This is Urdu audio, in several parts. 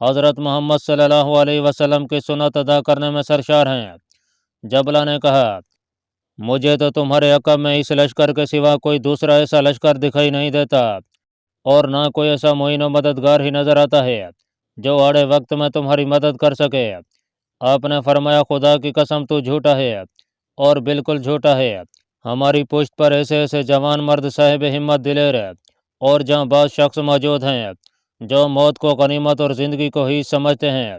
حضرت محمد صلی اللہ علیہ وسلم کی سنت ادا کرنے میں سرشار ہیں۔ جبلہ نے کہا، مجھے تو تمہارے عقب میں اس لشکر کے سوا کوئی دوسرا ایسا لشکر دکھائی نہیں دیتا، اور نہ کوئی ایسا معین و مددگار ہی نظر آتا ہے جو آڑے وقت میں تمہاری مدد کر سکے۔ آپ نے فرمایا، خدا کی قسم تو جھوٹا ہے اور بالکل جھوٹا ہے۔ ہماری پشت پر ایسے ایسے جوان مرد صاحب ہمت دلیر اور جہاں بعض شخص موجود ہیں جو موت کو غنیمت اور زندگی کو ہی سمجھتے ہیں۔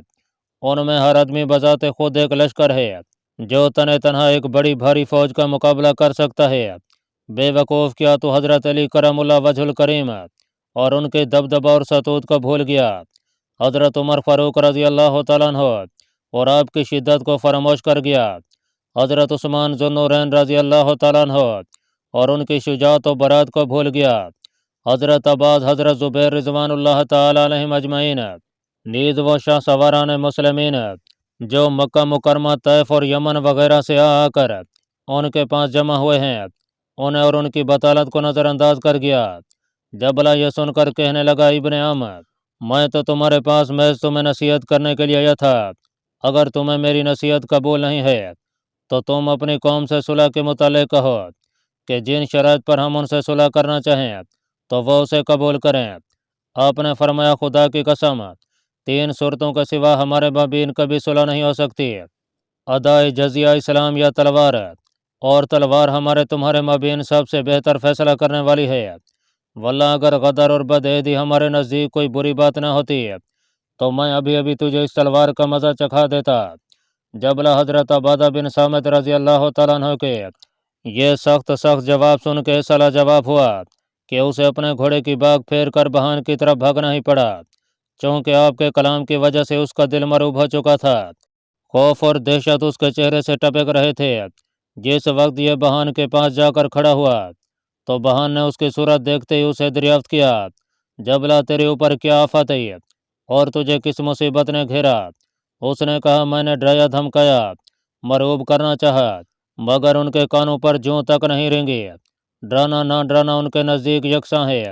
ان میں ہر آدمی بذات خود ایک لشکر ہے جو تنہ تنہا ایک بڑی بھاری فوج کا مقابلہ کر سکتا ہے۔ بے وقوف کیا تو حضرت علی کرم اللہ وجہ الکریم اور ان کے دبدبہ اور ستوت کو بھول گیا، حضرت عمر فاروق رضی اللہ تعالیٰ عنہ اور آپ کی شدت کو فراموش کر گیا، حضرت عثمان ذو النورین رضی اللہ تعالیٰ عنہ اور ان کی شجاعت و برات کو بھول گیا، حضرت عباس، حضرت زبیر رضوان اللہ تعالیٰ علیہم اجمعین، نیز وہ شاہ سواران مسلمین جو مکہ مکرمہ، طیف اور یمن وغیرہ سے آ کر ان کے پاس جمع ہوئے ہیں، انہیں اور ان کی بطالت کو نظر انداز کر گیا۔ جبلہ یہ سن کر کہنے لگا، ابن عم، میں تو تمہارے پاس محض تمہیں نصیحت کرنے کے لیے آیا تھا، اگر تمہیں میری نصیحت قبول نہیں ہے تو تم اپنی قوم سے صلح کے متعلق کہو کہ جن شرائط پر ہم ان سے صلح کرنا چاہیں تو وہ اسے قبول کریں۔ آپ نے فرمایا، خدا کی قسم، 3 صورتوں کے سوا ہمارے مابین کبھی صلح نہیں ہو سکتی، ادائے جزیہ اسلام یا تلوار، اور تلوار ہمارے تمہارے مابین سب سے بہتر فیصلہ کرنے والی ہے۔ واللہ اگر غدر اور بدعہدی ہمارے نزدیک کوئی بری بات نہ ہوتی تو میں ابھی ابھی تجھے اس تلوار کا مزہ چکھا دیتا۔ جبلہ حضرت عبادہ بن صامت رضی اللہ تعالیٰ عنہ کے یہ سخت جواب سن کے ایسا لاجواب ہوا کہ اسے اپنے گھوڑے کی باگ پھیر کر بہان کی طرف بھاگنا ہی پڑا، چونکہ آپ کے کلام کی وجہ سے اس کا دل مرعوب ہو چکا تھا۔ خوف اور دہشت اس کے چہرے سے ٹپک رہے تھے۔ جس وقت یہ بہان کے پاس جا کر کھڑا ہوا تو بہان نے اس کی صورت دیکھتے ہی اسے دریافت کیا، جبلہ تیرے اوپر کیا آفت ہے اور تجھے کس مصیبت نے گھیرا؟ اس نے کہا، میں نے ڈرایا دھمکایا، مرعوب کرنا چاہا، مگر ان کے کانوں پر جوں تک نہیں رینگی۔ ڈرانا نہ ڈرانا ان کے نزدیک یکساں ہے۔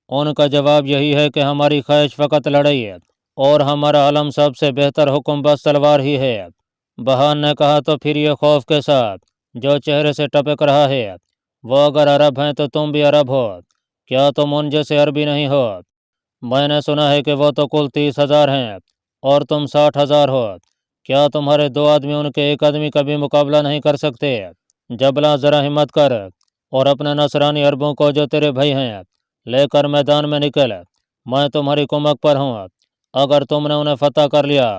ان کا جواب یہی ہے کہ ہماری خواہش فقط لڑائی ہے اور ہمارا علم سب سے بہتر حکم بس تلوار ہی ہے۔ بہان نے کہا، تو پھر یہ خوف کے ساتھ جو چہرے سے ٹپک رہا ہے، وہ اگر عرب ہیں تو تم بھی عرب ہو، کیا تم ان جیسے عربی نہیں ہو؟ میں نے سنا ہے کہ وہ تو کل 30,000 ہیں اور تم 60,000 ہو، کیا تمہارے 2 آدمی ان کے 1 آدمی کا بھی مقابلہ نہیں کر سکتے؟ جبلہ ذرا ہمت کر اور اپنے نصرانی عربوں کو جو تیرے بھائی ہیں لے کر میدان میں نکل، میں تمہاری کمک پر ہوں۔ اگر تم نے انہیں فتح کر لیا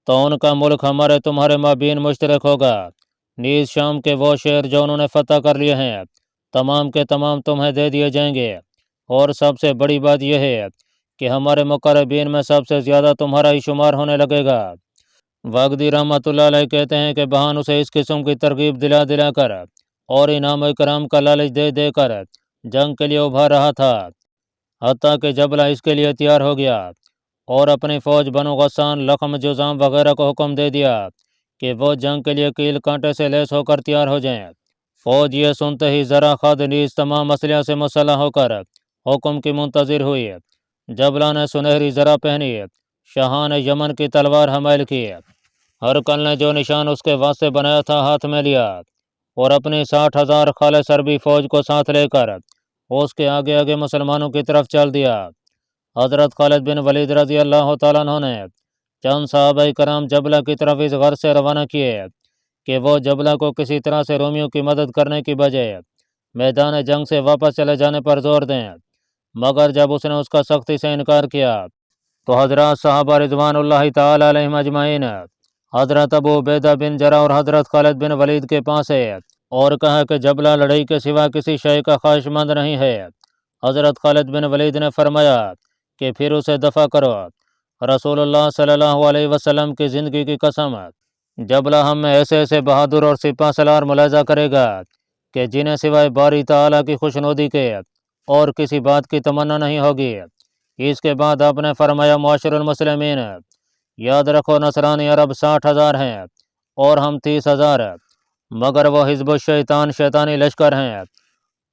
تو ان کا ملک ہمارے تمہارے مابین مشترک ہوگا، نیز شام کے وہ شہر جو انہوں نے فتح کر لیے ہیں تمام کے تمام تمہیں دے دیے جائیں گے، اور سب سے بڑی بات یہ ہے کہ ہمارے مقربین میں سب سے زیادہ تمہارا ہی شمار ہونے لگے گا۔ واگدی رحمۃ اللہ علیہ کہتے ہیں کہ بہان اسے اس قسم کی ترغیب دلا دلا کر اور انعام و اکرام کا لالچ دے دے کر جنگ کے لیے ابھار رہا تھا، حتیٰ کہ جبلہ اس کے لیے تیار ہو گیا اور اپنی فوج بنو غسان، لخم، جذام وغیرہ کو حکم دے دیا کہ وہ جنگ کے لیے کیل کانٹے سے لیس ہو کر تیار ہو جائیں۔ فوج یہ سنتے ہی ذرا خود نیز تمام اسلحہ سے مسلح ہو کر حکم کی منتظر ہوئی۔ جبلہ نے سنہری زرہ پہنی، شاہان یمن کی تلوار حمل کی، ہر کل نے جو نشان اس کے واسطے بنایا تھا ہاتھ میں لیا، اور اپنی 60,000 خالص عربی فوج کو ساتھ لے کر اس کے آگے آگے مسلمانوں کی طرف چل دیا۔ حضرت خالد بن ولید رضی اللہ تعالیٰ عنہ نے چند صحابہ کرام جبلہ کی طرف اس غرض سے روانہ کیے کہ وہ جبلہ کو کسی طرح سے رومیوں کی مدد کرنے کی بجائے میدان جنگ سے واپس چلے جانے پر زور دیں، مگر جب اس نے اس کا سختی سے انکار کیا تو حضرات صحابہ رضوان اللہ تعالیٰ علیہم اجمعین حضرت ابو عبیدہ بن جرح اور حضرت خالد بن ولید کے پاس ہے اور کہا کہ جبلہ لڑائی کے سوا کسی شے کا خواہش مند نہیں ہے۔ حضرت خالد بن ولید نے فرمایا کہ پھر اسے دفع کرو، رسول اللہ صلی اللہ علیہ وسلم کی زندگی کی قسم، جبلہ ہم میں ایسے ایسے بہادر اور سپاہ سالار ملاحظہ کرے گا کہ جنہیں سوائے باری تعالیٰ کی خوشنودی کے اور کسی بات کی تمنا نہیں ہوگی۔ اس کے بعد آپ نے فرمایا، معاشر المسلمین، یاد رکھو نصرانی عرب 60,000 ہیں اور ہم 30,000، مگر وہ حزب الشیطان شیطانی لشکر ہیں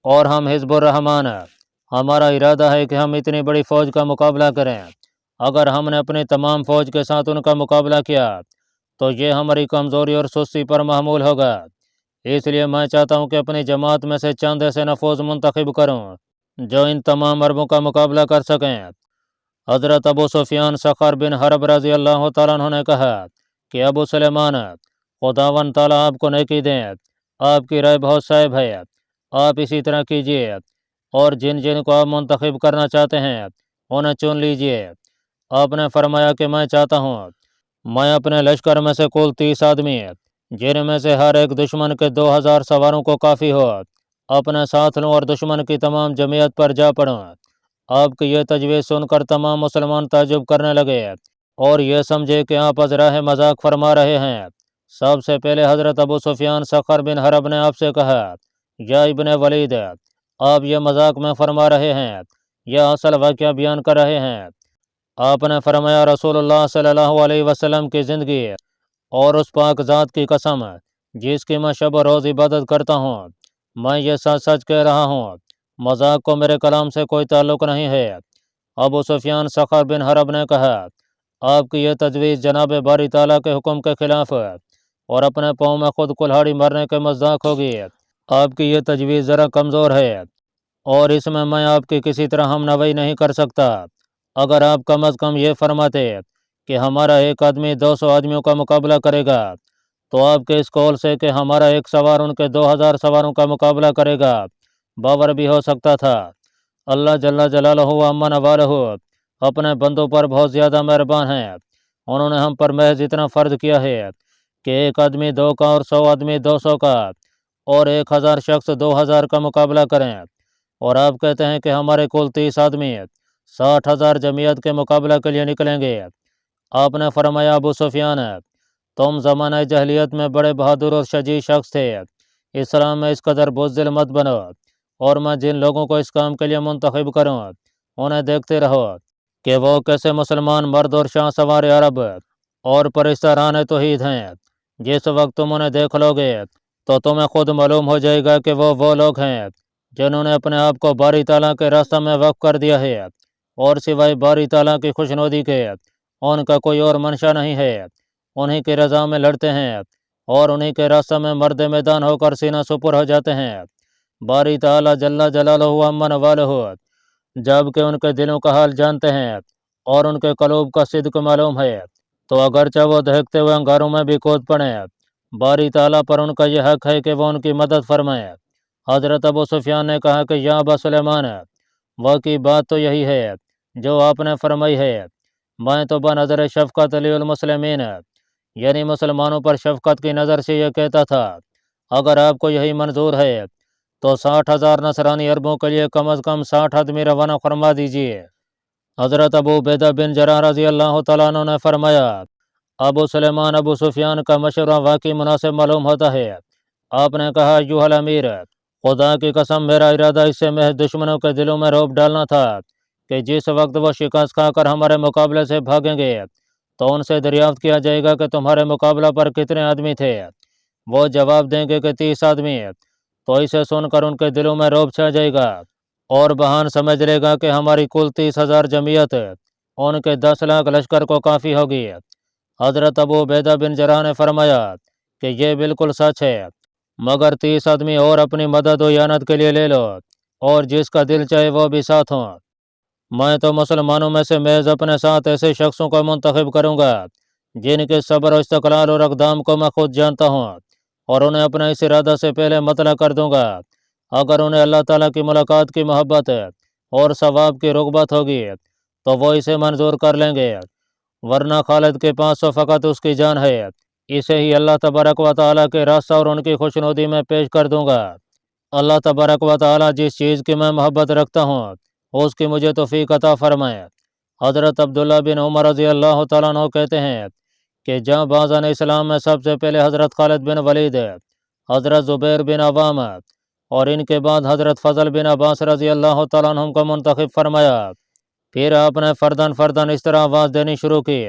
اور ہم حزب الرحمن۔ ہمارا ارادہ ہے کہ ہم اتنی بڑی فوج کا مقابلہ کریں، اگر ہم نے اپنی تمام فوج کے ساتھ ان کا مقابلہ کیا تو یہ ہماری کمزوری اور سستی پر محمول ہوگا، اس لیے میں چاہتا ہوں کہ اپنی جماعت میں سے چند ایسے نفوذ منتخب کروں جو ان تمام عربوں کا مقابلہ کر سکیں۔ حضرت ابو سفیان سخر بن حرب رضی اللہ تعالیٰ عنہ نے کہا کہ ابو سلیمان، خداوند تعالیٰ آپ کو نیکی دیں، آپ کی رائے بہت صائب ہے، آپ اسی طرح کیجیے اور جن جن کو آپ منتخب کرنا چاہتے ہیں انہیں چن لیجیے۔ آپ نے فرمایا کہ میں چاہتا ہوں میں اپنے لشکر میں سے کل 30 آدمی جن میں سے ہر ایک دشمن کے 2000 سواروں کو کافی ہو اپنے ساتھ لوں اور دشمن کی تمام جمعیت پر جا پڑوں۔ آپ کی یہ تجویز سن کر تمام مسلمان تعجب کرنے لگے اور یہ سمجھے کہ آپ ازراہ مذاق فرما رہے ہیں۔ سب سے پہلے حضرت ابو سفیان سخر بن حرب نے آپ سے کہا، یا ابن ولید، آپ یہ مذاق میں فرما رہے ہیں یا اصل واقعہ بیان کر رہے ہیں؟ آپ نے فرمایا، رسول اللہ صلی اللہ علیہ وسلم کی زندگی اور اس پاک ذات کی قسم جس کی میں شب و روز عبادت کرتا ہوں، میں یہ سچ سچ کہہ رہا ہوں، مذاق کو میرے کلام سے کوئی تعلق نہیں ہے۔ ابو سفیان سخر بن حرب نے کہا، آپ کی یہ تجویز جناب باری تعالیٰ کے حکم کے خلاف اور اپنے پاؤں میں خود کلہاڑی مرنے کے مذاق ہوگی۔ آپ کی یہ تجویز ذرا کمزور ہے اور اس میں آپ کی کسی طرح ہم نوئی نہیں کر سکتا۔ اگر آپ کم از کم یہ فرماتے کہ ہمارا ایک آدمی 200 آدمیوں کا مقابلہ کرے گا تو آپ کے اس قول سے کہ ہمارا ایک سوار ان کے 2000 سواروں کا مقابلہ کرے گا باور بھی ہو سکتا تھا۔ اللہ جل جلالہ و عما نوالہ اپنے بندوں پر بہت زیادہ مہربان ہیں، انہوں نے ہم پر محض اتنا فرض کیا ہے کہ ایک آدمی 2 کا اور 100 آدمی 200 کا اور 1000 شخص 2000 کا مقابلہ کریں، اور آپ کہتے ہیں کہ ہمارے کل 30 آدمی 60,000 جمعیت کے مقابلہ کے لیے نکلیں گے۔ آپ نے فرمایا، ابو سفیان، تم زمانہ جاہلیت میں بڑے بہادر اور شجاع شخص تھے، اسلام میں اس قدر بزدل مت بنو، اور میں جن لوگوں کو اس کام کے لیے منتخب کروں انہیں دیکھتے رہو کہ وہ کیسے مسلمان مرد اور شاہ سوار عرب اور پرستہ ران توحید ہیں۔ جس وقت تم انہیں دیکھ لو گے تو تمہیں خود معلوم ہو جائے گا کہ وہ لوگ ہیں جنہوں نے اپنے آپ کو باری تعالیٰ کے راستہ میں وقف کر دیا ہے، اور سوائے باری تعالیٰ کی خوشنودی کے ان کا کوئی اور منشا نہیں ہے، انہی کی رضا میں لڑتے ہیں اور انہی کے راستہ میں مرد میدان ہو کر سینہ سپر ہو جاتے ہیں۔ باری تعالیٰ جل جلالہ و عما نوالہ جب کہ ان کے دلوں کا حال جانتے ہیں اور ان کے قلوب کا صدق معلوم ہے تو اگرچہ وہ دہکتے ہوئے انگاروں میں بھی کود پڑیں، باری تعالیٰ پر ان کا یہ حق ہے کہ وہ ان کی مدد فرمائے۔ حضرت ابو سفیان نے کہا کہ یا ابا سلیمان، واقعی بات تو یہی ہے جو آپ نے فرمائی ہے، میں تو بنظر شفقت علی المسلمین، یعنی مسلمانوں پر شفقت کی نظر سے یہ کہتا تھا، اگر آپ کو یہی منظور ہے تو 60,000 نصرانی عربوں کے لیے کم از کم 60 آدمی روانہ فرما دیجیے۔ حضرت ابو عبیدہ بن جراح رضی اللہ تعالیٰ عنہ نے فرمایا، ابو سلیمان، ابو سفیان کا مشورہ واقعی مناسب معلوم ہوتا ہے۔ آپ نے کہا، ایھا الامیر، خدا کی قسم میرا ارادہ اس سے محض دشمنوں کے دلوں میں رعب ڈالنا تھا کہ جس وقت وہ شکست کھا کر ہمارے مقابلے سے بھاگیں گے تو ان سے دریافت کیا جائے گا کہ تمہارے مقابلہ پر کتنے آدمی تھے۔ وہ جواب دیں گے کہ 30 آدمی، تو اسے سن کر ان کے دلوں میں رعب چھا جائے گا اور بہان سمجھ لے گا کہ ہماری کل 30,000 جمعیت ان کے 10 لاکھ لشکر کو کافی ہوگی۔ حضرت ابو عبیدہ بن جراح نے فرمایا کہ یہ بالکل سچ ہے، مگر 30 آدمی اور اپنی مدد و اعانت کے لیے لے لو، اور جس کا دل چاہے وہ بھی ساتھ ہوں۔ میں تو مسلمانوں میں سے محض اپنے ساتھ ایسے شخصوں کو منتخب کروں گا جن کے صبر و استقلال اور اقدام کو میں خود جانتا ہوں، اور انہیں اپنے اس ارادہ سے پہلے مطلع کر دوں گا۔ اگر انہیں اللہ تعالیٰ کی ملاقات کی محبت اور ثواب کی رغبت ہوگی تو وہ اسے منظور کر لیں گے، ورنہ خالد کے پاس تو فقط اس کی جان ہے، اسے ہی اللہ تبارک و تعالیٰ کے راستہ اور ان کی خوشنودی میں پیش کر دوں گا۔ اللہ تبارک و تعالیٰ جس چیز کی میں محبت رکھتا ہوں اس کی مجھے توفیق عطا فرمائے۔ حضرت عبداللہ بن عمر رضی اللہ تعالیٰ عنہ کہتے ہیں کہ جہاں بازان اسلام میں سب سے پہلے حضرت خالد بن ولید، حضرت زبیر بن عوام اور ان کے بعد حضرت فضل بن عباس رضی اللہ تعالیٰ عنہم کو منتخب فرمایا، پھر آپ نے فرداً اس طرح آواز دینی شروع کی،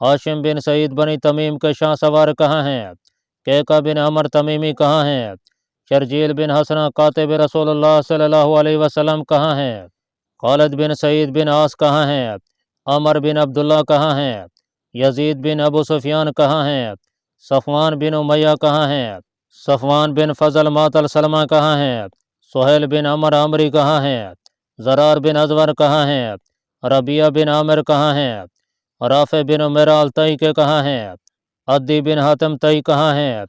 ہاشم بن سعید بنی تمیم کے شاہ سوار کہاں ہیں؟ کیکا بن عمر تمیمی کہاں ہیں؟ شرجیل بن حسنہ کاتب رسول اللہ صلی اللہ علیہ وسلم کہاں ہیں؟ خالد بن سعید بن عاص کہاں ہیں؟ عمر بن عبداللہ کہاں ہیں؟ یزید بن ابو سفیان کہاں ہیں؟ صفوان بن امیہ کہاں ہیں؟ صفوان بن فضل معطل سلمہ کہاں ہیں؟ سہیل بن عمر عمری کہاں ہیں؟ زرار بن ازور کہاں ہیں؟ ربیہ بن عامر کہاں ہیں؟ رافع بن عمیرہ الطئی کے کہاں ہیں؟ عدی بن حاتم طئی کہاں ہیں؟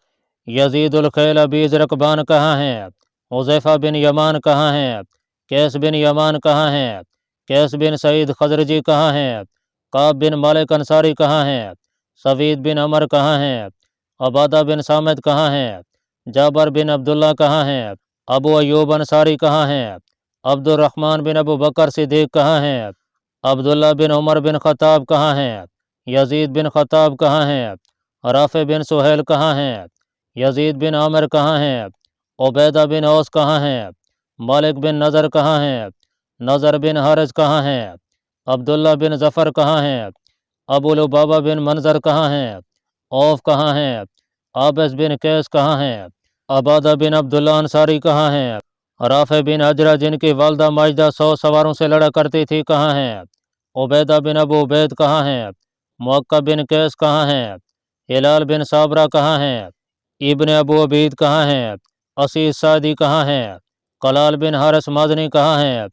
یزید الخیل ابیز رکبان کہاں ہیں؟ حذیفہ بن یمان کہاں ہیں؟ کیس بن یمان کہاں ہیں؟ کیس بن سعید خزرجی کہاں ہیں؟ کعب بن مالک انصاری کہاں ہیں؟ سوید بن عمر کہاں ہیں؟ عبادہ بن سامد کہاں ہیں؟ جابر بن عبداللہ کہاں ہیں؟ ابو ایوب انصاری کہاں ہیں؟ عبد الرحمن بن ابو بکر صدیق کہاں ہیں؟ عبداللہ بن عمر بن خطاب کہاں ہیں؟ یزید بن خطاب کہاں ہیں؟ رافع بن سہیل کہاں ہیں؟ یزید بن عامر کہاں ہیں؟ عبیدہ بن اوس کہاں ہیں؟ مالک بن نظر کہاں ہیں؟ نظر بن حارث کہاں ہیں؟ عبداللہ بن ظفر کہاں ہیں؟ ابو لبابہ بن منظر کہاں ہیں؟ اوف کہاں ہیں؟ عابس بن قیس کہاں ہیں؟ عبادہ بن عبداللہ انصاری کہاں ہیں؟ رافع بن اجرا جن کی والدہ ماجدہ 100 سواروں سے لڑا کرتی تھی کہاں ہیں؟ عبیدہ بن ابو عبید کہاں ہیں؟ موقع بن قیس کہاں ہیں؟ ہلال بن صابرہ کہاں ہیں؟ ابن ابو عبید کہاں ہیں؟ عصیص سعدی کہاں ہیں؟ قلال بن حارث مازنی کہاں ہیں؟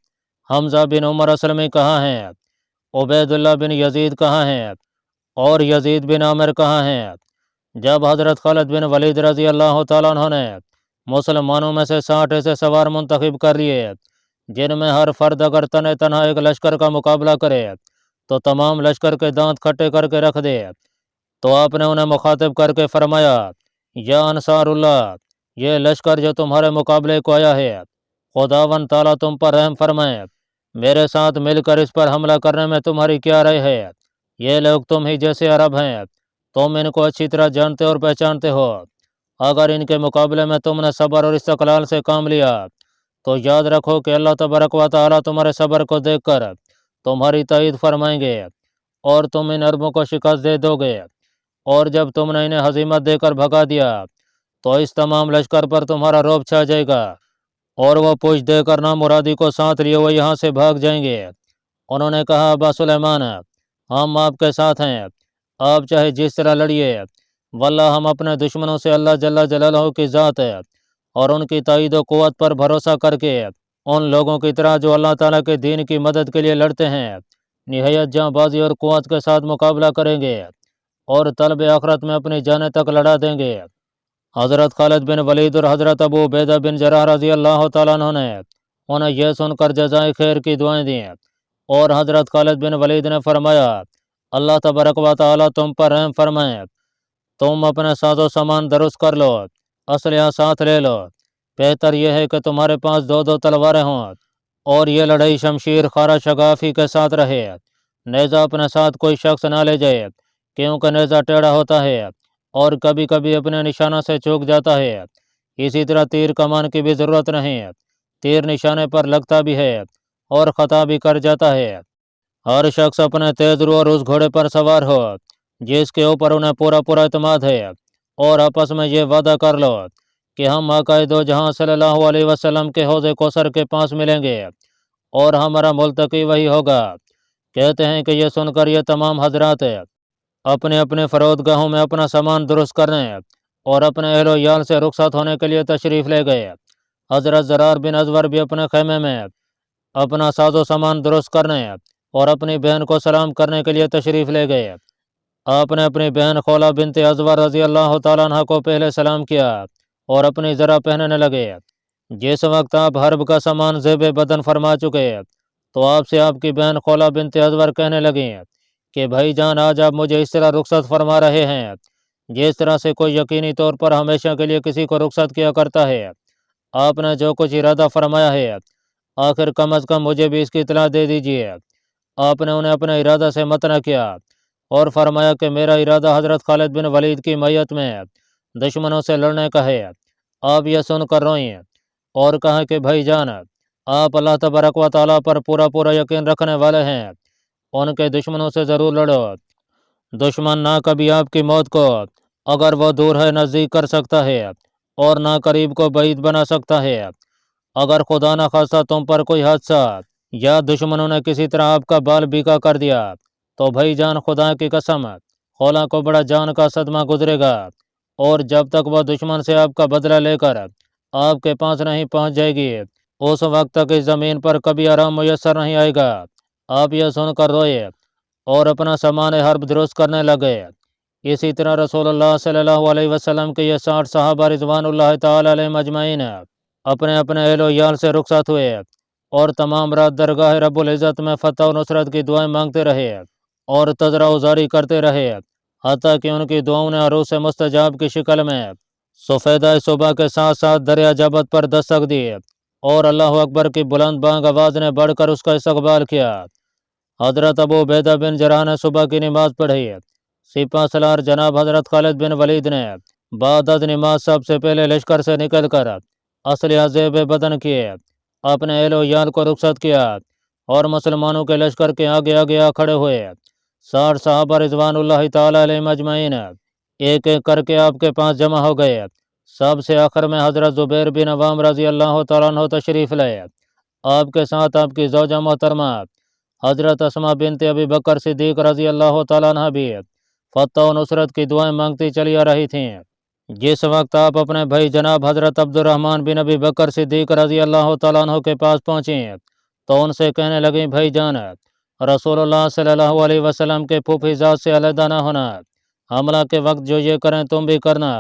حمزہ بن عمر اسلمی کہاں ہیں؟ عبید اللہ بن یزید کہاں ہیں؟ اور یزید بن عامر کہاں ہیں؟ جب حضرت خالد بن ولید رضی اللہ تعالیٰ عنہ نے مسلمانوں میں سے 60 ایسے سوار منتخب کر لیے جن میں ہر فرد اگر تنہا ایک لشکر کا مقابلہ کرے تو تمام لشکر کے دانت کھٹے کر کے رکھ دے، تو آپ نے انہیں مخاطب کر کے فرمایا، یا انصار اللہ، یہ لشکر جو تمہارے مقابلے کو آیا ہے، خداوند تعالیٰ تم پر رحم فرمائے، میرے ساتھ مل کر اس پر حملہ کرنے میں تمہاری کیا رائے ہے؟ یہ لوگ تم ہی جیسے عرب ہیں، تم ان کو اچھی طرح جانتے اور پہچانتے ہو، اگر ان کے مقابلے میں تم نے صبر اور استقلال سے کام لیا تو یاد رکھو کہ اللہ تبارک و تعالیٰ تمہارے صبر کو دیکھ کر تمہاری تائید فرمائیں گے اور تم ان عربوں کو شکست دے دو گے، اور جب تم نے انہیں ہزیمت دے کر بھگا دیا تو اس تمام لشکر پر تمہارا رعب چھا جائے گا اور وہ پوچھ دے کر نامرادی کو ساتھ لیے وہ یہاں سے بھاگ جائیں گے۔ انہوں نے کہا، ابا سلیمان، ہم آپ کے ساتھ ہیں، آپ چاہے جس طرح لڑیے، واللہ ہم اپنے دشمنوں سے اللہ جل جلالہ کی ذات ہے اور ان کی تائید و قوت پر بھروسہ کر کے ان لوگوں کی طرح جو اللہ تعالیٰ کے دین کی مدد کے لیے لڑتے ہیں نہایت جاں بازی اور قوت کے ساتھ مقابلہ کریں گے اور طلب آخرت میں اپنی جانیں تک لڑا دیں گے۔ حضرت خالد بن ولید اور حضرت ابو عبیدہ بن جراح رضی اللہ تعالیٰ عنہ نے انہیں یہ سن کر جزائے خیر کی دعائیں دیں، اور حضرت خالد بن ولید نے فرمایا، اللہ تبارک و تعالیٰ تم پر رحم فرمائے، تم اپنے ساز و سامان درست کر لو، اسلحہ ساتھ لے لو، بہتر یہ ہے کہ تمہارے پاس 2 تلواریں ہوں اور یہ لڑائی شمشیر خارا شگافی کے ساتھ رہے، نیزہ اپنے ساتھ کوئی شخص نہ لے جائے کیونکہ نیزہ ٹیڑھا ہوتا ہے اور کبھی کبھی اپنے نشانہ سے چوک جاتا ہے، اسی طرح تیر کمان کی بھی ضرورت نہیں، تیر نشانے پر لگتا بھی ہے اور خطا بھی کر جاتا ہے۔ ہر شخص اپنے تیز رو اور اس گھوڑے پر سوار ہو جس کے اوپر انہیں پورا اعتماد ہے، اور آپس میں یہ وعدہ کر لو کہ ہم آقائے دو جہاں صلی اللہ علیہ وسلم کے حوض کوثر کے پاس ملیں گے اور ہمارا ملتقی وہی ہوگا۔ کہتے ہیں کہ یہ سن کر یہ تمام حضرات اپنے اپنے فرودگاہوں میں اپنا سامان درست کرنے اور اپنے اہل و عیال سے رخصت ہونے کے لیے تشریف لے گئے۔ حضرت زرار بن ازور بھی اپنے خیمے میں اپنا ساز و سامان درست کرنے اور اپنی بہن کو سلام کرنے کے لیے تشریف لے گئے۔ آپ نے اپنی بہن خولہ بنت ازور رضی اللہ تعالیٰ عنہ کو پہلے سلام کیا اور اپنی ذرا پہننے لگے۔ جس وقت آپ حرب کا سامان زیب بدن فرما چکے تو آپ سے آپ کی بہن خولہ بنت ازور کہنے لگیں کہ بھائی جان، آج آپ مجھے اس طرح رخصت فرما رہے ہیں جس طرح سے کوئی یقینی طور پر ہمیشہ کے لیے کسی کو رخصت کیا کرتا ہے۔ آپ نے جو کچھ ارادہ فرمایا ہے آخر کم از کم مجھے بھی اس کی اطلاع دے دیجیے۔ آپ نے انہیں اپنے ارادہ سے متنع کیا اور فرمایا کہ میرا ارادہ حضرت خالد بن ولید کی میت میں دشمنوں سے لڑنے کا ہے۔ آپ یہ سن کر روئیں اور کہا کہ بھائی جان، آپ اللہ تبارک و تعالیٰ پر پورا یقین رکھنے والے ہیں، ان کے دشمنوں سے ضرور لڑو۔ دشمن نہ کبھی آپ کی موت کو، اگر وہ دور ہے، نزدیک کر سکتا ہے اور نہ قریب کو بعید بنا سکتا ہے۔ اگر خدا نہ خواستہ تم پر کوئی حادثہ یا دشمنوں نے کسی طرح آپ کا بال بیکا کر دیا تو بھائی جان خدا کی قسم خولا کو بڑا جان کا صدمہ گزرے گا، اور جب تک وہ دشمن سے آپ کا بدلہ لے کر آپ کے پاس نہیں پہنچ جائے گی اس وقت تک اس زمین پر کبھی آرام میسر نہیں آئے گا۔ آپ یہ سن کر روئے اور اپنا سامان حرب درست کرنے لگے۔ اسی طرح رسول اللہ صلی اللہ علیہ وسلم کے یہ 60 صحابہ رضوان اللہ تعالی علیہم اجمعین اپنے اپنے اہل و عیال سے رخصت ہوئے اور تمام رات درگاہ رب العزت میں فتح و نصرت کی دعائیں مانگتے رہے اور تضرع وزاری کرتے رہے، حتیٰ کہ ان کی دعاؤں نے عروس مستجاب کی شکل میں سفیدہ صبح کے ساتھ ساتھ دریا جبت پر دستک دی، اور اللہ اکبر کی بلند بانگ آواز نے بڑھ کر اس کا استقبال کیا۔ حضرت ابو عبیدہ بن جراح نے صبح کی نماز پڑھی۔ سپہ سالار جناب حضرت خالد بن ولید نے بعد از نماز سب سے پہلے لشکر سے نکل کر اسلحہ زیب بدن کیے، اپنے اہل و عیال کو رخصت کیا اور مسلمانوں کے لشکر کے آگے آگے آ کھڑے ہوئے۔ 60 صحابہ رضوان اللہ تعالی علیہم اجمعین ایک ایک کر کے آپ کے پاس جمع ہو گئے۔ سب سے آخر میں حضرت زبیر بن عوام رضی اللہ تعالیٰ عنہ تشریف لائے۔ آپ کے ساتھ آپ کی زوجہ محترمہ حضرت اسماء بنت ابی بکر صدیق رضی اللہ تعالیٰ عنہ بھی فتح و نصرت کی دعائیں مانگتی چلی آ رہی تھیں۔ جس وقت آپ اپنے بھائی جناب حضرت عبد الرحمن بن ابی بکر صدیق رضی اللہ تعالیٰ عنہ کے پاس پہنچیں تو ان سے کہنے لگیں، بھائی جان، رسول اللہ صلی اللہ علیہ وسلم کے پھوپھی ذات سے علیحدہ نہ ہونا، حملہ کے وقت جو یہ کریں تم بھی کرنا،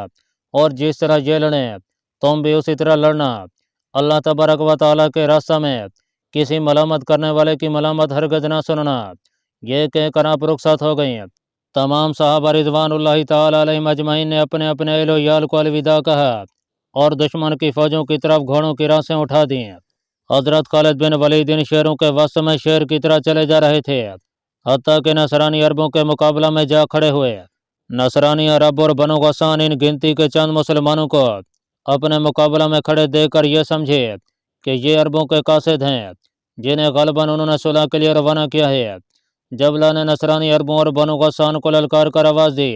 اور جس طرح یہ لڑیں تم بھی اسی طرح لڑنا۔ اللہ تبارک و تعالیٰ کے راستہ میں کسی ملامت کرنے والے کی ملامت ہرگز نہ سننا۔ یہ کہہ کر آپ رخصت ہو گئیں۔ تمام صحابہ رضوان اللہ تعالی علیہم اجمعین نے اپنے اپنے اہل و عیال کو الوداع کہا اور دشمن کی فوجوں کی طرف گھوڑوں کی راسیں اٹھا دیں۔ حضرت خالد بن ولید ان شیروں کے وسط میں شیر کی طرح چلے جا رہے تھے، حتیٰ کہ نصرانی عربوں کے مقابلہ میں جا کھڑے ہوئے۔ نصرانی عرب اور بنو غسان ان گنتی کے چند مسلمانوں کو اپنے مقابلہ میں کھڑے دیکھ کر یہ سمجھے کہ یہ عربوں کے قاصد ہیں جنہیں غالباً انہوں نے صلح کے لیے روانہ کیا ہے۔ جبلہ نے نصرانی عربوں اور بنو غسان کو للکار کر آواز دی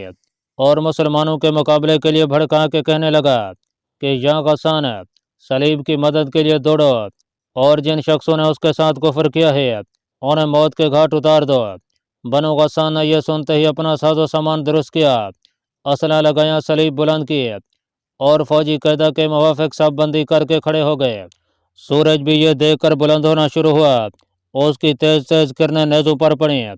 اور مسلمانوں کے مقابلے کے لیے بھڑکا کے کہنے لگا کہ یا غسان، صلیب کی مدد کے لیے دوڑو، اور جن شخصوں نے اس کے ساتھ کفر کیا ہے انہیں موت کے گھاٹ اتار دو۔ بنو غسان نے یہ سنتے ہی اپنا ساز و سامان درست کیا، اسلحہ لگایا، صلیب بلند کیے اور فوجی قاعدہ کے موافق صف بندی کر کے کھڑے ہو گئے۔ سورج بھی یہ دیکھ کر بلند ہونا شروع ہوا، اس کی تیز تیز کرنیں نیزوں پر پڑیں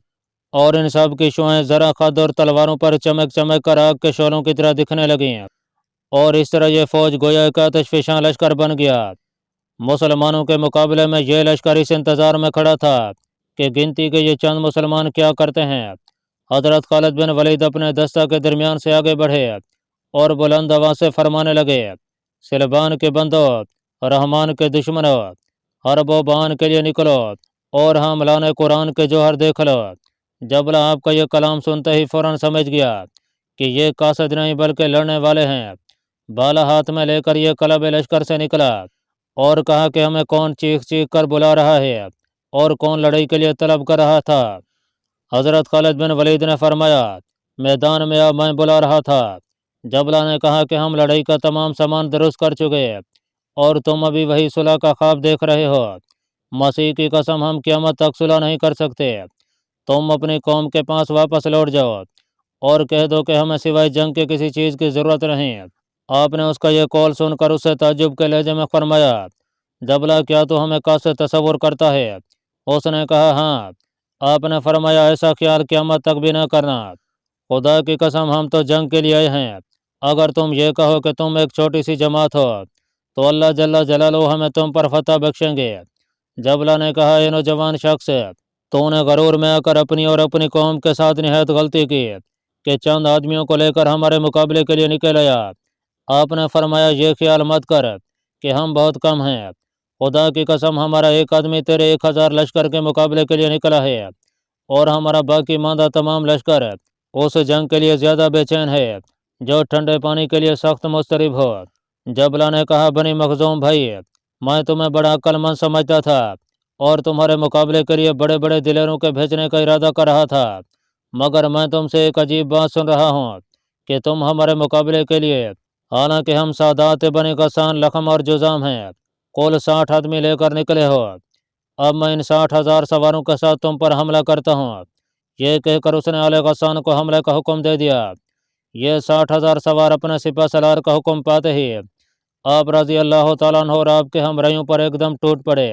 اور ان سب کی شعاعیں ذرا خد اور تلواروں پر چمک چمک کر آگ کے شعلوں کی طرح دکھنے لگیں، اور اس طرح یہ فوج گویا ایک آتش فشاں لشکر بن گیا۔ مسلمانوں کے مقابلے میں یہ لشکر اس انتظار میں کھڑا تھا کہ گنتی کے یہ چند مسلمان کیا کرتے ہیں۔ حضرت خالد بن ولید اپنے دستہ کے درمیان سے آگے بڑھے اور بلند آواز سے فرمانے لگے، صلبان کے بندو، رحمان کے دشمنو، حرب و بان کے لیے نکلو اور حاملان قرآن کے جوہر دیکھ لو۔ جبلہ آپ کا یہ کلام سنتے ہی فوراً سمجھ گیا کہ یہ قاصد نہیں بلکہ لڑنے والے ہیں۔ بالا ہاتھ میں لے کر یہ کلب لشکر سے نکلا اور کہا کہ ہمیں کون چیخ چیخ کر بلا رہا ہے اور کون لڑائی کے لیے طلب کر رہا تھا۔ حضرت خالد بن ولید نے فرمایا، میدان میں اب میں بلا رہا تھا۔ جبلہ نے کہا کہ ہم لڑائی کا تمام سامان درست کر چکے اور تم ابھی وہی صلح کا خواب دیکھ رہے ہو۔ مسیح کی قسم ہم قیامت تک صلح نہیں کر سکتے۔ تم اپنی قوم کے پاس واپس لوٹ جاؤ اور کہہ دو کہ ہمیں سوائے جنگ کے کسی چیز کی ضرورت نہیں۔ آپ نے اس کا یہ قول سن کر اسے تعجب کے لہجے میں فرمایا، جبلہ کیا تو ہمیں قاصد تصور کرتا ہے؟ اس نے کہا ہاں۔ آپ نے فرمایا، ایسا خیال قیامت تک بھی نہ کرنا، خدا کی قسم ہم تو جنگ کے لیے آئے ہیں۔ اگر تم یہ کہو کہ تم ایک چھوٹی سی جماعت ہو تو اللہ جل جلالہ ہمیں تم پر فتح بخشیں گے۔ جبلہ نے کہا، اے نوجوان شخص، تو نے غرور میں آ کر اپنی اور اپنی قوم کے ساتھ نہایت غلطی کی کہ چند آدمیوں کو لے کر ہمارے مقابلے کے لیے نکل آیا۔ آپ نے فرمایا، یہ خیال مت کر کہ ہم بہت کم ہیں، خدا کی قسم ہمارا ایک آدمی تیرے 1000 لشکر کے مقابلے کے لیے نکلا ہے، اور ہمارا باقی ماندہ تمام لشکر اس جنگ کے لیے زیادہ بے چین ہے جو ٹھنڈے پانی کے لیے سخت مضطرب ہو۔ جبلہ نے کہا، بنی مخزوم بھائی، میں تمہیں بڑا عقل مند سمجھتا تھا اور تمہارے مقابلے کے لیے بڑے بڑے دلیروں کے بھیجنے کا ارادہ کر رہا تھا، مگر میں تم سے ایک عجیب بات سن رہا ہوں کہ تم ہمارے مقابلے کے لیے، حالانکہ ہم سادات بنی غسان لخم اور جذام ہیں، کل 60 آدمی لے کر نکلے ہو۔ اب میں ان 60,000 سواروں کے ساتھ تم پر حملہ کرتا ہوں۔ یہ کہہ کر اس نے آل غسان کو حملے کا حکم دے دیا۔ یہ 60,000 سوار اپنے سپہ سالار کا حکم پاتے ہی آپ رضی اللہ تعالیٰ عنہ اور آپ کے ہمراہیوں پر ایک دم ٹوٹ پڑے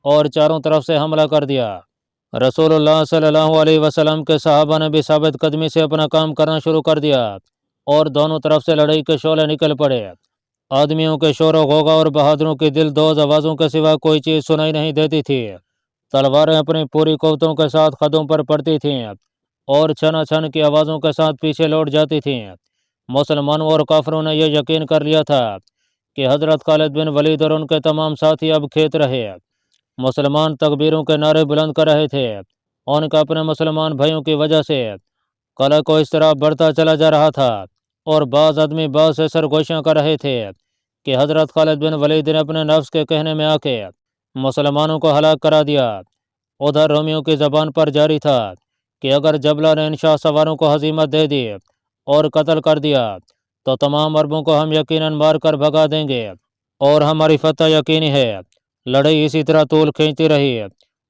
اور چاروں طرف سے حملہ کر دیا۔ رسول اللہ صلی اللہ علیہ وسلم کے صحابہ نے بھی ثابت قدمی سے اپنا کام کرنا شروع کر دیا اور دونوں طرف سے لڑائی کے شعلے نکل پڑے۔ آدمیوں کے شور و غوغا اور بہادروں کی دل دوز آوازوں کے سوا کوئی چیز سنائی نہیں دیتی تھی۔ تلواریں اپنی پوری قوتوں کے ساتھ خدوں پر پڑتی تھیں اور چھنا چھن کی آوازوں کے ساتھ پیچھے لوٹ جاتی تھیں۔ مسلمانوں اور کافروں نے یہ یقین کر لیا تھا کہ حضرت خالد بن ولید اور ان کے تمام ساتھی اب کھیت رہے۔ مسلمان تکبیروں کے نعرے بلند کر رہے تھے۔ ان کا اپنے مسلمان بھائیوں کی وجہ سے قلق و اضطراب بڑھتا چلا جا رہا تھا اور بعض آدمی بعض سے سرگوشیاں کر رہے تھے کہ حضرت خالد بن ولید نے اپنے نفس کے کہنے میں آ کے مسلمانوں کو ہلاک کرا دیا۔ ادھر رومیوں کی زبان پر جاری تھا کہ اگر جبلہ نے ان شاہ سواروں کو ہزیمت دے دی اور قتل کر دیا تو تمام عربوں کو ہم یقیناً مار کر بھگا دیں گے اور ہماری فتح یقینی ہے۔ لڑائی اسی طرح طول کھینچتی رہی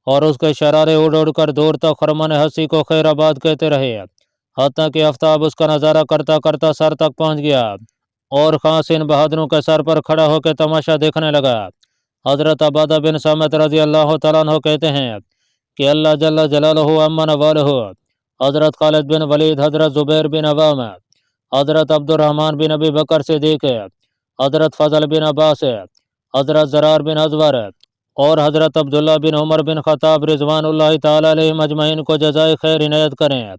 اور اس کے شرارے اڑ اڑ کر دور تک خرمن ہستی کو خیر آباد کہتے رہے، حتیٰ کہ آفتاب اس کا نظارہ کرتا کرتا سر تک پہنچ گیا اور خاص ان بہادروں کے سر پر کھڑا ہو کے تماشا دیکھنے لگا۔ حضرت عبادہ بن صامت رضی اللہ تعالیٰ عنہ کہتے ہیں کہ اللہ جل جلالہ امن والہ، حضرت خالد بن ولید، حضرت زبیر بن عوام، حضرت عبد الرحمن بن ابی بکر صدیق، حضرت فضل بن عباس، حضرت زرار بن ازور اور حضرت عبداللہ بن عمر بن خطاب رضوان اللہ تعالیٰ علیہ مجمعین کو جزائے خیر عنایت کریں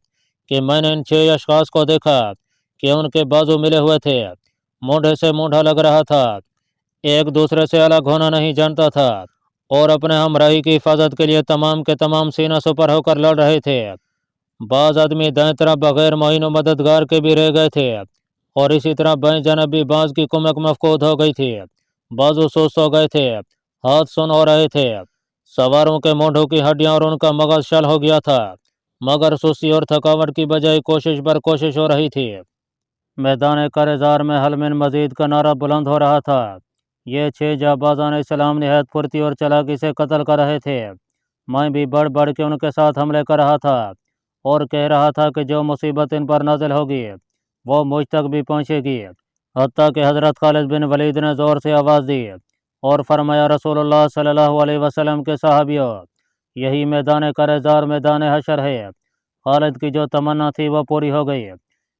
کہ میں نے ان 6 اشخاص کو دیکھا کہ ان کے بازو ملے ہوئے تھے، مونڈھے سے مونڈھا لگ رہا تھا، ایک دوسرے سے الگ ہونا نہیں جانتا تھا اور اپنے ہمراہی کی حفاظت کے لیے تمام کے تمام سینہ سپر ہو کر لڑ رہے تھے۔ بعض آدمی دائیں طرف بغیر معین و مددگار کے بھی رہ گئے تھے اور اسی طرح بائیں جانب بھی بعض کی کمک مفقود ہو گئی تھی، بازو سست ہو گئے تھے، ہاتھ سن ہو رہے تھے، سواروں کے مونڈھوں کی ہڈیاں اور ان کا مغز شل ہو گیا تھا، مگر سستی اور تھکاوٹ کی بجائے کوشش پر کوشش ہو رہی تھی۔ میدان کرزار میں حل من مزید کا نعرہ بلند ہو رہا تھا۔ یہ 6 جانبازان اسلام نہایت پھرتی اور چالاکی سے قتل کر رہے تھے۔ میں بھی بڑھ بڑھ کے ان کے ساتھ حملے کر رہا تھا اور کہہ رہا تھا کہ جو مصیبت ان پر نازل ہوگی وہ مجھ تک بھی پہنچے گی، حتیٰ کہ حضرت خالد بن ولید نے زور سے آواز دی اور فرمایا، رسول اللہ صلی اللہ علیہ وسلم کے صحابیوں، یہی میدان کرزار میدان حشر ہے۔ خالد کی جو تمنا تھی وہ پوری ہو گئی۔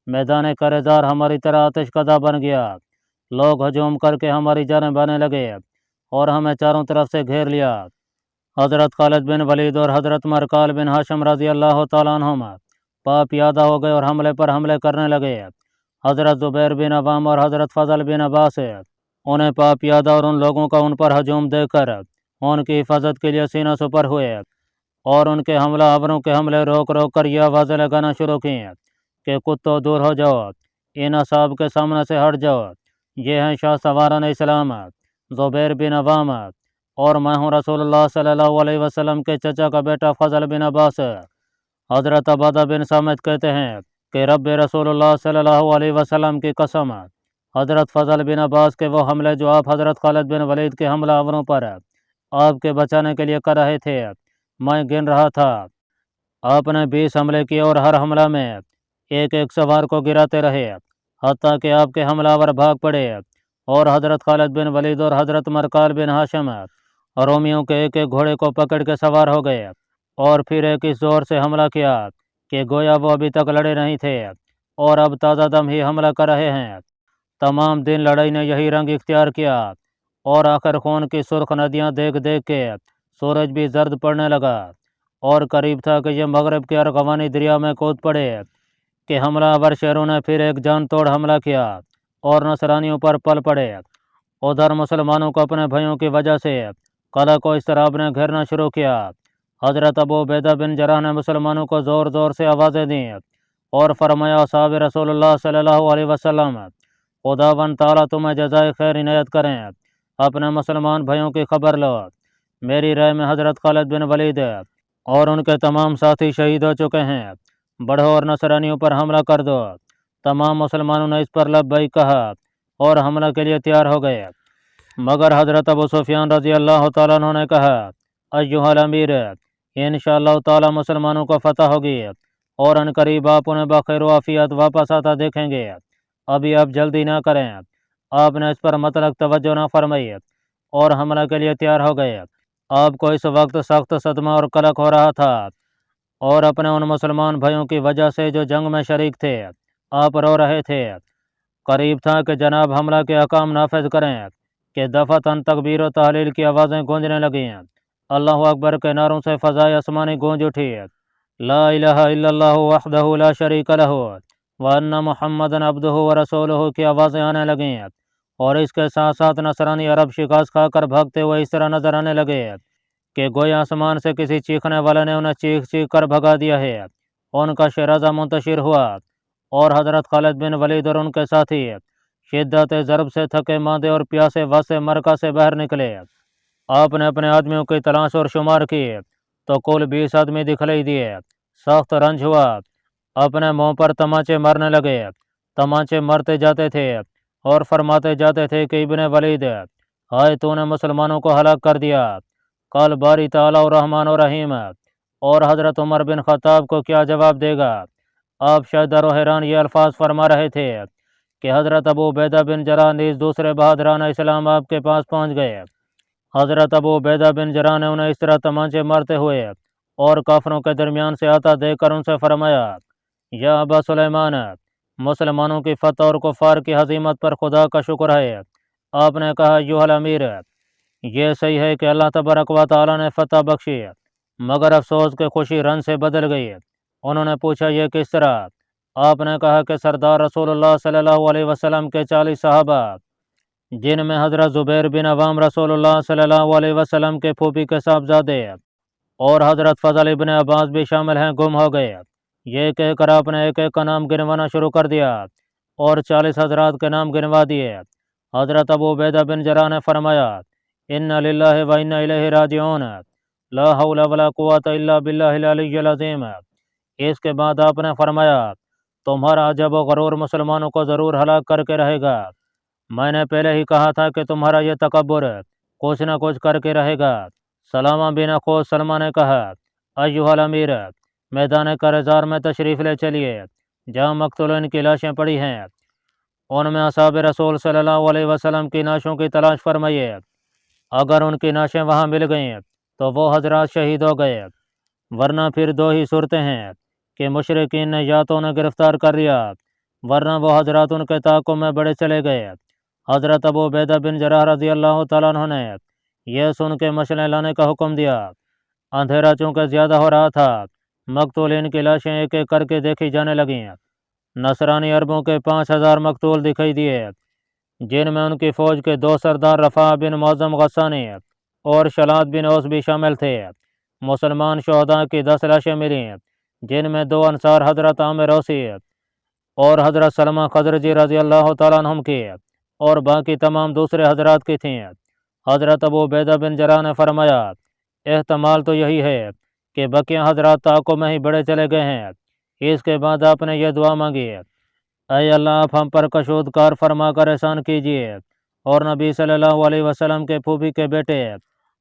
میدان کرزار ہماری طرح آتش کدہ بن گیا، لوگ ہجوم کر کے ہماری جانب آنے لگے اور ہمیں چاروں طرف سے گھیر لیا۔ حضرت خالد بن ولید اور حضرت مرکال بن ہاشم رضی اللہ تعالیٰ عنہما پا پیادہ ہو گئے اور حملے پر حملے کرنے لگے۔ حضرت زبیر بن عوام اور حضرت فضل بن عباس انہیں پا پیادہ اور ان لوگوں کا ان پر ہجوم دیکھ کر ان کی حفاظت کے لیے سینہ سپر ہوئے اور ان کے حملہ آوروں کے حملے روک روک کر یہ آوازیں لگانا شروع کیں کہ کتوں دور ہو جاؤ، ان اصحاب کے سامنے سے ہٹ جاؤ، یہ ہیں شاہ سواران اسلام، زبیر بن عوام، اور میں ہوں رسول اللہ صلی اللہ علیہ وسلم کے چچا کا بیٹا فضل بن عباس۔ حضرت عبادہ بن صامت کہتے ہیں کہ رب رسول اللہ صلی اللہ علیہ وسلم کی قسم، حضرت فضل بن عباس کے وہ حملے جو آپ حضرت خالد بن ولید کے حملہ آوروں پر آپ کے بچانے کے لیے کر رہے تھے، میں گن رہا تھا۔ آپ نے 20 حملے کیے اور ہر حملہ میں ایک ایک سوار کو گراتے رہے، حتیٰ کہ آپ کے حملہ آور بھاگ پڑے اور حضرت خالد بن ولید اور حضرت مرکال بن ہاشم رومیوں کے ایک ایک گھوڑے کو پکڑ کے سوار ہو گئے اور پھر ایک اس زور سے حملہ کیا کہ گویا وہ ابھی تک لڑے نہیں تھے اور اب تازہ دم ہی حملہ کر رہے ہیں۔ تمام دن لڑائی نے یہی رنگ اختیار کیا اور آخر خون کی سرخ ندیاں دیکھ دیکھ کے سورج بھی زرد پڑنے لگا اور قریب تھا کہ یہ مغرب کے ارغوانی دریا میں کود پڑے کہ حملہ آور شہروں نے پھر ایک جان توڑ حملہ کیا اور نصرانیوں پر پل پڑے۔ ادھر مسلمانوں کو اپنے بھائیوں کی وجہ سے قلق و اضطراب نے گھیرنا شروع کیا۔ حضرت ابو عبیدہ بن جراح نے مسلمانوں کو زور زور سے آوازیں دیں اور فرمایا، اصحاب رسول اللہ صلی اللہ علیہ وسلم، خداوند تعالیٰ تمہیں جزائے خیر عنایت کریں، اپنے مسلمان بھائیوں کی خبر لو۔ میری رائے میں حضرت خالد بن ولید اور ان کے تمام ساتھی شہید ہو چکے ہیں، بڑھو اور نصرانیوں پر حملہ کر دو۔ تمام مسلمانوں نے اس پر لبیک کہا اور حملہ کے لیے تیار ہو گئے، مگر حضرت ابو سفیان رضی اللہ تعالیٰ عنہ نے کہا، ایھا الامیر، انشاءاللہ تعالیٰ مسلمانوں کو فتح ہوگی اور ان قریب آپ انہیں بخیر و عافیت واپس آتا دیکھیں گے۔ ابھی آپ جلدی نہ کریں۔ آپ نے اس پر مطلق توجہ نہ فرمائی اور حملہ کے لیے تیار ہو گئے۔ آپ کو اس وقت سخت صدمہ اور قلق ہو رہا تھا اور اپنے ان مسلمان بھائیوں کی وجہ سے جو جنگ میں شریک تھے آپ رو رہے تھے۔ قریب تھا کہ جناب حملہ کے احکام نافذ کریں کہ دفعتاً تکبیر و تحلیل کی آوازیں گونجنے لگیں۔ اللہ اکبر کے نعروں سے فضائے آسمانی گونج اٹھی۔ لا الہ الا اللہ وحدہ لا شریک لہ وان محمدًا عبدہ ورسولہ کی آوازیں آنے لگیں، اور اس کے ساتھ ساتھ نصرانی عرب شکست کھا کر بھاگتے ہوئے اس طرح نظر آنے لگے کہ گویا آسمان سے کسی چیخنے والے نے انہیں چیخ چیخ کر بھگا دیا ہے۔ ان کا شیرازہ منتشر ہوا اور حضرت خالد بن ولید اور ان کے ساتھی شدت ضرب سے تھکے ماندے اور پیاسے واسے مرکہ سے باہر نکلے۔ آپ نے اپنے آدمیوں کی تلاش اور شمار کی تو کل 20 آدمی دکھلائی دیے۔ سخت رنج ہوا، اپنے منہ پر تمانچے مارنے لگے۔ تمانچے مرتے جاتے تھے اور فرماتے جاتے تھے کہ ابن ولید، ہائے تو نے مسلمانوں کو ہلاک کر دیا، کل باری تعالیٰ و رحمان و رحیم اور حضرت عمر بن خطاب کو کیا جواب دے گا۔ آپ شیدر و حیران یہ الفاظ فرما رہے تھے کہ حضرت ابو عبیدہ بن جراح نیز دوسرے بہادران اسلام آپ کے پاس پہنچ گئے۔ حضرت ابو عبیدہ بن جراح نے انہیں اس طرح تمانچے مارتے ہوئے اور کافروں کے درمیان سے آتا دیکھ کر ان سے فرمایا، یا ابا سلیمان، مسلمانوں کی فتح اور کفار کی ہزیمت پر خدا کا شکر ہے۔ آپ نے کہا، ایھا الامیر، یہ صحیح ہے کہ اللہ تبارک و تعالیٰ نے فتح بخشی، مگر افسوس کہ خوشی رنج سے بدل گئی۔ انہوں نے پوچھا، یہ کس طرح؟ آپ نے کہا کہ سردار رسول اللہ صلی اللہ علیہ وسلم کے 40 صحابہ، جن میں حضرت زبیر بن عوام رسول اللہ صلی اللہ علیہ وسلم کے پھوپھی کے صاحبزادے اور حضرت فضل ابن عباس بھی شامل ہیں، گم ہو گئے۔ یہ کہہ کر آپ نے ایک ایک کا نام گنوانا شروع کر دیا اور 40 حضرات کے نام گنوا دیے۔ حضرت ابو عبیدہ بن جراح نے فرمایا، انا للہ و انا الیہ راجعون، لا حول ولا قوۃ الا باللہ العلی العظیم۔ اس کے بعد آپ نے فرمایا، تمہارا عجب و غرور مسلمانوں کو ضرور ہلاک کر کے رہے گا۔ میں نے پہلے ہی کہا تھا کہ تمہارا یہ تکبر کچھ نہ کچھ کر کے رہے گا۔ سلامہ بن اخوذ سلمہ نے کہا، ایھا الامیر، میدان کارزار میں تشریف لے چلیے، جہاں مقتولین کی لاشیں پڑی ہیں، ان میں اصحاب رسول صلی اللہ علیہ وسلم کی نعشوں کی تلاش فرمائیے۔ اگر ان کی نعشیں وہاں مل گئیں تو وہ حضرات شہید ہو گئے، ورنہ پھر دو ہی صورتیں ہیں کہ مشرکین نے یا تو انہیں گرفتار کر لیا، ورنہ وہ حضرات ان کے تعاقب میں بڑے چلے گئے۔ حضرت ابو عبیدہ بن جراح رضی اللہ تعالیٰ عنہ نے یہ سن کے مشعلیں لانے کا حکم دیا۔ اندھیرا چونکہ زیادہ ہو رہا تھا، مقتولین کی لاشیں ایک ایک کر کے دیکھی جانے لگیں۔ نصرانی عربوں کے 5000 مقتول دکھائی دیے، جن میں ان کی فوج کے 2 سردار رفاع بن معظم غسانی اور شلاد بن اوس بھی شامل تھے۔ مسلمان شہداء کی 10 لاشیں ملیں، جن میں 2 انصار حضرت عامر اوسی اور حضرت سلمہ خزرجی رضی اللہ تعالیٰ عنہم کی اور باقی تمام دوسرے حضرات کی تھیں۔ حضرت ابو عبیدہ بن جراح نے فرمایا، احتمال تو یہی ہے کہ بقیہ حضرات تعاقب میں ہی بڑے چلے گئے ہیں۔ اس کے بعد آپ نے یہ دعا مانگی، اے اللہ، آپ ہم پر کشود کار فرما کر احسان کیجیے اور نبی صلی اللہ علیہ وسلم کے پھوپھی کے بیٹے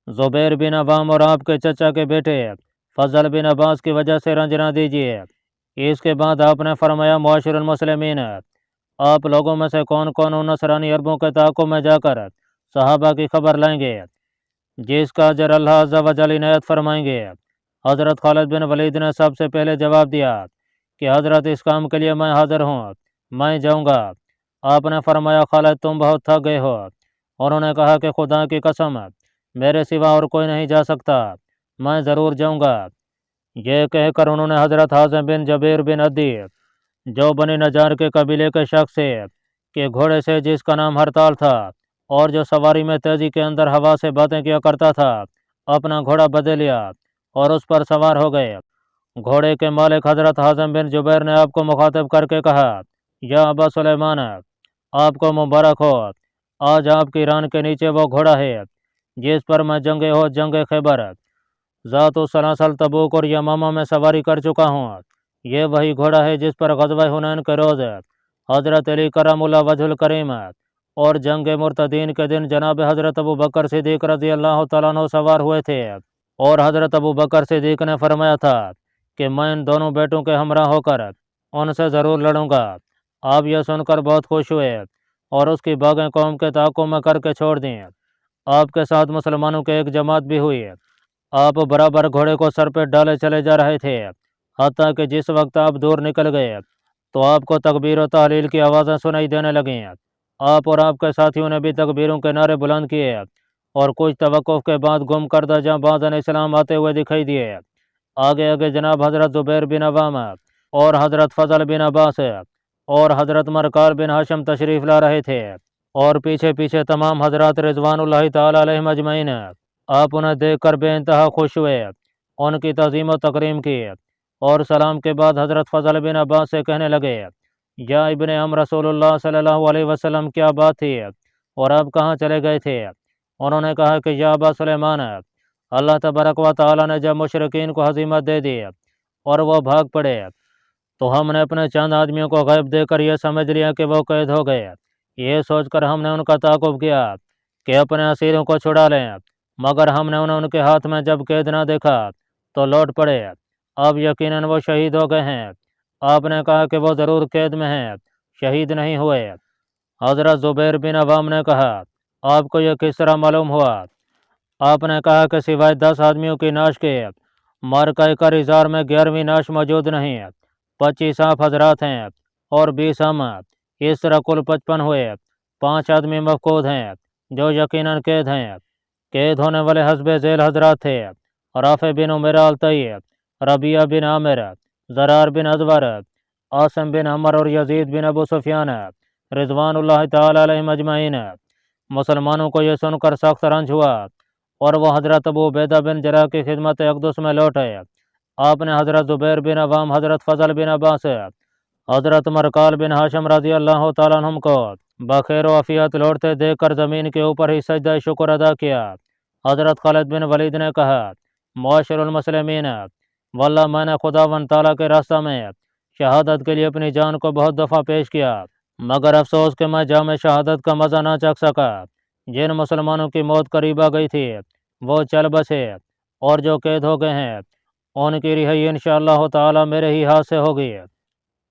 زبیر بن عوام اور آپ کے چچا کے بیٹے فضل بن عباس کی وجہ سے رنج نہ دیجیے۔ اس کے بعد آپ نے فرمایا، معاشر المسلمین، آپ لوگوں میں سے کون کون ان نصرانی عربوں کے تعاقب میں جا کر صحابہ کی خبر لائیں گے جس کا اجر اللہ عز و جل عنایت فرمائیں گے؟ حضرت خالد بن ولید نے سب سے پہلے جواب دیا کہ حضرت اس کام کے لیے میں حاضر ہوں، میں جاؤں گا۔ آپ نے فرمایا، خالد تم بہت تھک گئے ہو۔ انہوں نے کہا کہ خدا کی قسم، میرے سوا اور کوئی نہیں جا سکتا، میں ضرور جاؤں گا۔ یہ کہہ کر انہوں نے حضرت حازم بن جبیر بن عدی، جو بنی نجار کے قبیلے کے شخص سے کہ گھوڑے سے جس کا نام ہرتال تھا اور جو سواری میں تیزی کے اندر ہوا سے باتیں کیا کرتا تھا، اپنا گھوڑا بدل لیا اور اس پر سوار ہو گئے۔ گھوڑے کے مالک حضرت حازم بن جبیر نے آپ کو مخاطب کر کے کہا، یا ابا سلیمان، آپ کو مبارک ہو، آج آپ کی ران کے نیچے وہ گھوڑا ہے جس پر میں جنگ خیبر، ذات و سلاسل، تبوک اور یمامہ میں سواری کر چکا ہوں۔ یہ وہی گھوڑا ہے جس پر غزوہ حنین کے روز حضرت علی کرم اللہ وجہ الکریم اور جنگ مرتدین کے دن جناب حضرت ابو بکر صدیق رضی اللہ تعالیٰ عنہ سوار ہوئے تھے، اور حضرت ابو بکر صدیق نے فرمایا تھا کہ میں ان دونوں بیٹوں کے ہمراہ ہو کر ان سے ضرور لڑوں گا۔ آپ یہ سن کر بہت خوش ہوئے اور اس کی باغیں قوم کے تعاقب میں کر کے چھوڑ دیں۔ آپ کے ساتھ مسلمانوں کی ایک جماعت بھی ہوئی۔ آپ برابر گھوڑے کو سر پہ ڈالے چلے جا رہے تھے، حتیٰ کہ جس وقت آپ دور نکل گئے تو آپ کو تکبیر و تحلیل کی آوازیں سنائی دینے لگیں۔ آپ اور آپ کے ساتھیوں نے بھی تکبیروں کے نعرے بلند کیے اور کچھ توقف کے بعد گم کردہ جاں بازان اسلام آتے ہوئے دکھائی دیے۔ آگے آگے جناب حضرت زبیر بن عوام اور حضرت فضل بن عباس اور حضرت مرکال بن ہاشم تشریف لا رہے تھے، اور پیچھے پیچھے تمام حضرات رضوان اللہ تعالی علیہم اجمعین۔ آپ انہیں دیکھ کر بے انتہا خوش ہوئے، ان کی تعظیم و تکریم کی، اور سلام کے بعد حضرت فضل بن عباس سے کہنے لگے، یا ابن رسول اللہ صلی اللہ علیہ وسلم، کیا بات تھی اور آپ کہاں چلے گئے تھے؟ انہوں نے کہا کہ یا ابا سلیمان، اللہ تبارک و تعالی نے جب مشرکین کو ہزیمت دے دی اور وہ بھاگ پڑے تو ہم نے اپنے چند آدمیوں کو غیب دے کر یہ سمجھ لیا کہ وہ قید ہو گئے۔ یہ سوچ کر ہم نے ان کا تعاقب کیا کہ اپنے اسیروں کو چھڑا لیں، مگر ہم نے انہیں ان کے ہاتھ میں جب قید نہ دیکھا تو لوٹ پڑے۔ اب یقیناً وہ شہید ہو گئے ہیں۔ آپ نے کہا کہ وہ ضرور قید میں ہیں، شہید نہیں ہوئے۔ حضرت زبیر بن عوام نے کہا، آپ کو یہ کس طرح معلوم ہوا؟ آپ نے کہا کہ سوائے 10 آدمیوں کی نعش کے مارکہ کارزار میں 11ویں نعش موجود نہیں، 25 صاف حضرات ہیں اور 20 ہم، اس طرح کل 55 ہوئے۔ 5 آدمی مفقود ہیں جو یقیناً قید ہیں۔ قید ہونے والے حسب ذیل حضرات تھے رافع بن عمیرہ الطئی، ربیعہ بن عامر، زرار بن ادور، عاصم بن عمر اور یزید بن ابو سفیان رضوان اللہ تعالی علیہم اجمعین۔ مسلمانوں کو یہ سن کر سخت رنج ہوا اور وہ حضرت ابو عبیدہ بن جراح کی خدمت اقدس میں لوٹ آئے۔ آپ نے حضرت زبیر بن عوام، حضرت فضل بن عباس، حضرت مرکال بن ہاشم رضی اللہ تعالیٰ عنہم کو بخیر و عافیت لوٹتے دیکھ کر زمین کے اوپر ہی سجدہ شکر ادا کیا۔ حضرت خالد بن ولید نے کہا، معاشر المسلمین، واللہ میں نے خداوند تعالیٰ کے راستہ میں شہادت کے لیے اپنی جان کو بہت دفعہ پیش کیا، مگر افسوس کہ میں جام شہادت کا مزہ نہ چکھ سکا۔ جن مسلمانوں کی موت قریب آ گئی تھی وہ چل بسے، اور جو قید ہو گئے ہیں ان کی رہائی انشاءاللہ تعالی میرے ہی ہاتھ سے ہوگی۔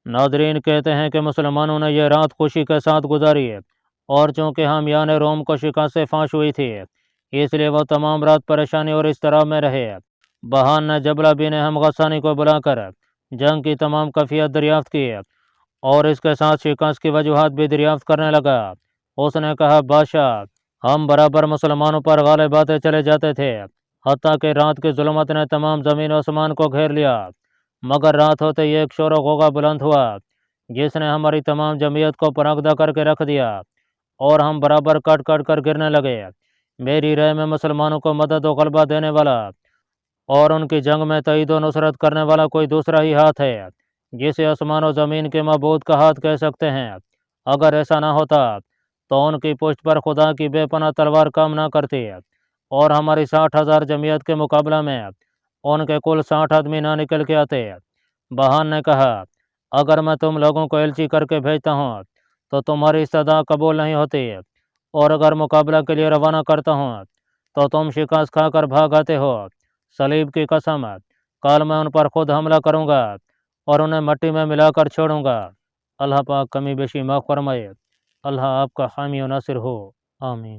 ناظرین، کہتے ہیں کہ مسلمانوں نے یہ رات خوشی کے ساتھ گزاری، اور چونکہ حامیان روم کو شکست فاش ہوئی تھی اس لیے وہ تمام رات پریشانی اور اضطراب میں رہے۔ بہان نے جبلہ بن ہم غسانی کو بلا کر جنگ کی تمام کیفیت دریافت کی اور اس کے ساتھ شکست کی وجوہات بھی دریافت کرنے لگا۔ اس نے کہا، بادشاہ، ہم برابر مسلمانوں پر غالب آتے چلے جاتے تھے، حتیٰ کہ رات کی ظلمت نے تمام زمین و آسمان کو گھیر لیا، مگر رات ہوتے ہی ایک شور و غوغا بلند ہوا جس نے ہماری تمام جمعیت کو پراگندہ کر کے رکھ دیا اور ہم برابر کٹ کٹ کر گرنے لگے۔ میری رائے میں مسلمانوں کو مدد و غلبہ دینے والا اور ان کی جنگ میں تائید و نصرت کرنے والا کوئی دوسرا ہی ہاتھ ہے جسے آسمان و زمین کے معبود کا ہاتھ کہہ سکتے ہیں۔ اگر ایسا نہ ہوتا تو ان کی پشت پر خدا کی بے پناہ تلوار کام نہ کرتی اور ہماری 60,000 جمعیت کے مقابلہ میں ان کے کل 60 آدمی نہ نکل کے آتے۔ بہان نے کہا، اگر میں تم لوگوں کو الچی کر کے بھیجتا ہوں تو تمہاری استدعا قبول نہیں ہوتی، اور اگر مقابلہ کے لیے روانہ کرتا ہوں تو تم شکست کھا کر بھاگ آتے ہو۔ صلیب کی قسم، کل میں ان پر خود حملہ کروں گا اور انہیں مٹی میں ملا کر چھوڑوں گا۔ اللہ پاک کمی بیشی معاف فرمائے۔ اللہ آپ کا حامی و ناصر ہو، آمین۔